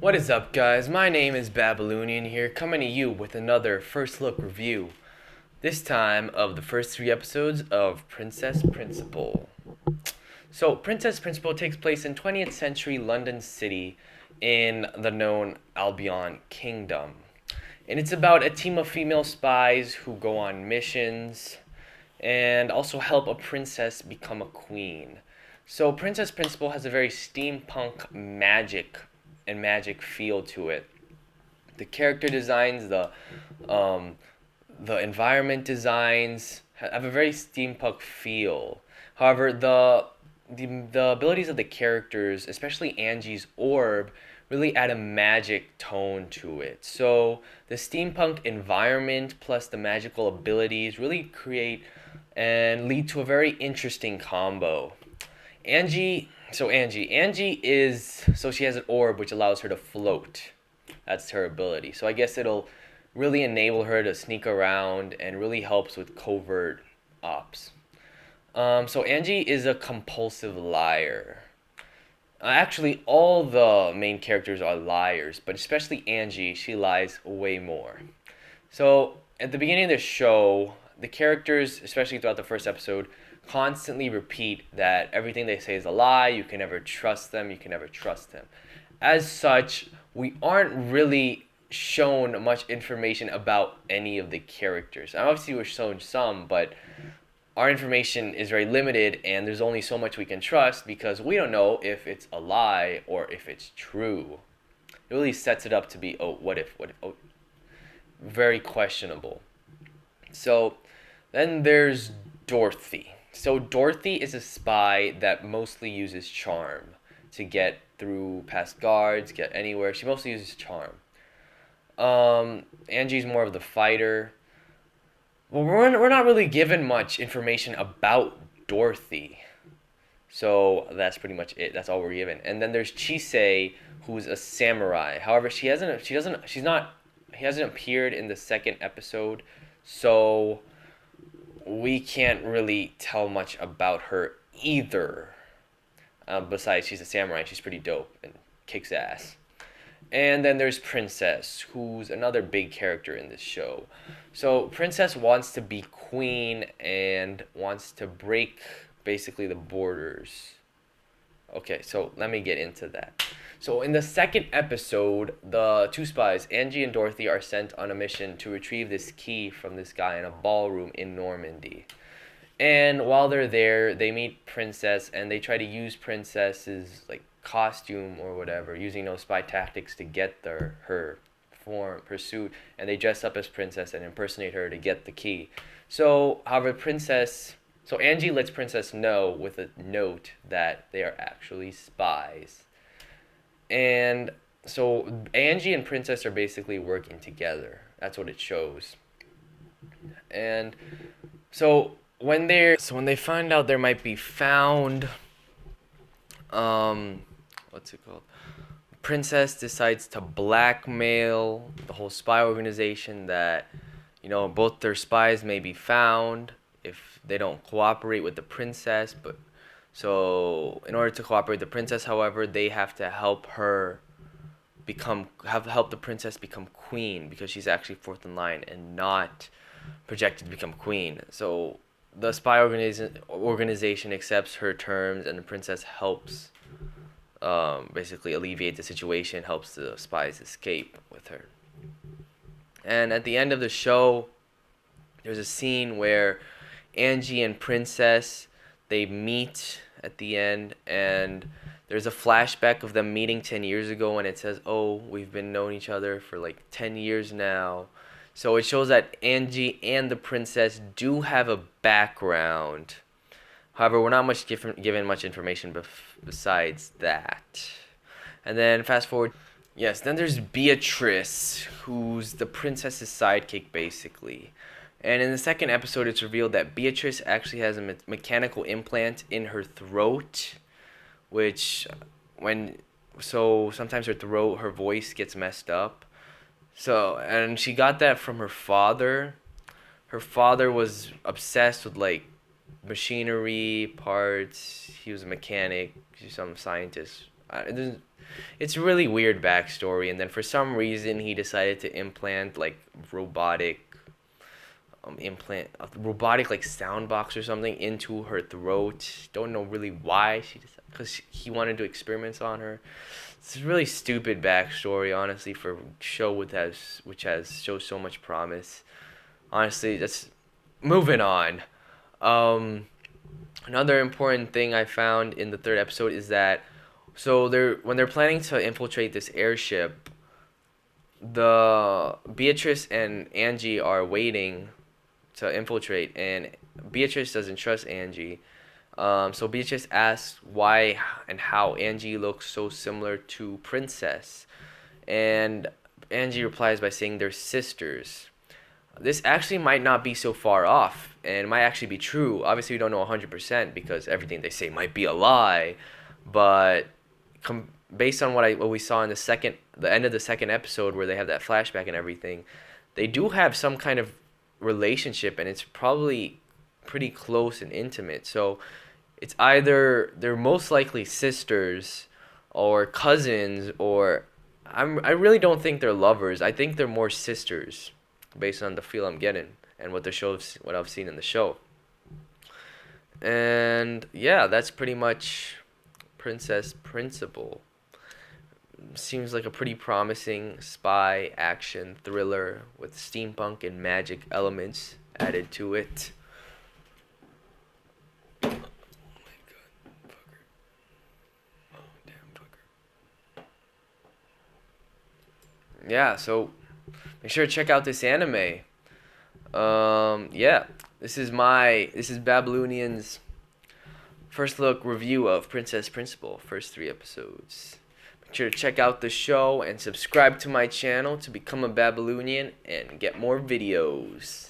What is up, guys? My name is Babylonian here, coming to you with another first look review. This time of the first three episodes of Princess Principal. So, Princess Principal takes place in 20th century London City in the known Albion Kingdom. And it's about a team of female spies who go on missions and also help a princess become a queen. So Princess Principal has a very steampunk magic feel to it. The character designs, um, the environment designs have a very steampunk feel. However, the abilities of the characters, especially Angie's orb, really add a magic tone to it. So the steampunk environment plus the magical abilities really create and lead to a very interesting combo. Angie she has an orb which allows her to float. That's her ability. So I guess it'll really enable her to sneak around and really helps with covert ops. So Angie is a compulsive liar. Actually, all the main characters are liars, but especially Angie, she lies way more. So at the beginning of the show, the characters, especially throughout the first episode, constantly repeat that everything they say is a lie. You can never trust them. You can never trust them. As such, we aren't really shown much information about any of the characters. Obviously, we're shown some, but our information is very limited, and there's only so much we can trust because we don't know if it's a lie or if it's true. It really sets it up to be, oh, what if, oh, very questionable. So then there's Dorothy. So Dorothy is a spy that mostly uses charm to get through past guards, get anywhere. She mostly uses charm. Angie's more of the fighter. Well, we're not really given much information about Dorothy. So that's pretty much it. That's all we're given. And then there's Chisei, who's a samurai. However, he hasn't appeared in the second episode, so we can't really tell much about her either. Besides, she's a samurai and she's pretty dope and kicks ass. And then there's Princess, who's another big character in this show. So Princess wants to be queen and wants to break basically the borders. Okay, so let me get into that. So in the second episode, the two spies, Angie and Dorothy, are sent on a mission to retrieve this key from this guy in a ballroom in Normandy. And while they're there, they meet Princess and they try to use Princess's like costume or whatever, using those spy tactics to get her form pursuit, and they dress up as Princess and impersonate her to get the key. So, however, so Angie lets Princess know with a note that they are actually spies. And so Angie and Princess are basically working together. That's what it shows. And when they find out there might be found, what's it called? Princess decides to blackmail the whole spy organization that, both their spies may be found if they don't cooperate with the princess. But so in order to cooperate with the princess, however, they have to help the princess become queen because she's actually fourth in line and not projected to become queen. So the spy organization accepts her terms, and the princess helps basically alleviate the situation, helps the spies escape with her. And at the end of the show, there's a scene where Angie and Princess, they meet at the end, and there's a flashback of them meeting 10 years ago, and it says, oh, we've been knowing each other for like 10 years now. So it shows that Angie and the princess do have a background. However, we're not given much information besides that. And then fast forward. Yes, then there's Beatrice, who's the princess's sidekick, basically. And in the second episode, it's revealed that Beatrice actually has a mechanical implant in her throat, which sometimes her voice gets messed up. So, and she got that from her father. Her father was obsessed with like machinery parts. He was a mechanic, some scientist. It's really weird backstory, and then for some reason he decided to implant like robotic like sound box or something into her throat. Don't know really why she decided, because he wanted to experiments on her. It's a really stupid backstory, honestly, for a show which has shows so much promise. Honestly, that's moving on. Um, Another important thing I found in the third episode is that when they're planning to infiltrate this airship, the Beatrice and Angie are waiting to infiltrate, and Beatrice doesn't trust Angie. So Beatrice asks why and how Angie looks so similar to Princess, and Angie replies by saying they're sisters. This actually might not be so far off, and it might actually be true. Obviously, we don't know 100% because everything they say might be a lie, but based on what we saw in the end of the second episode where they have that flashback and everything, they do have some kind of relationship, and it's probably pretty close and intimate. So it's either they're most likely sisters or cousins, or I really don't think they're lovers. I think they're more sisters based on the feel I'm getting and what I've seen in the show. And yeah, that's pretty much Princess Principal. Seems like a pretty promising spy action thriller with steampunk and magic elements added to it. Oh my god, fucker. Oh, damn fucker. Yeah, so make sure to check out this anime. Yeah, this is Babylonian's first look review of Princess Principal, first 3 episodes. Make sure to check out the show and subscribe to my channel to become a Babylonian and get more videos.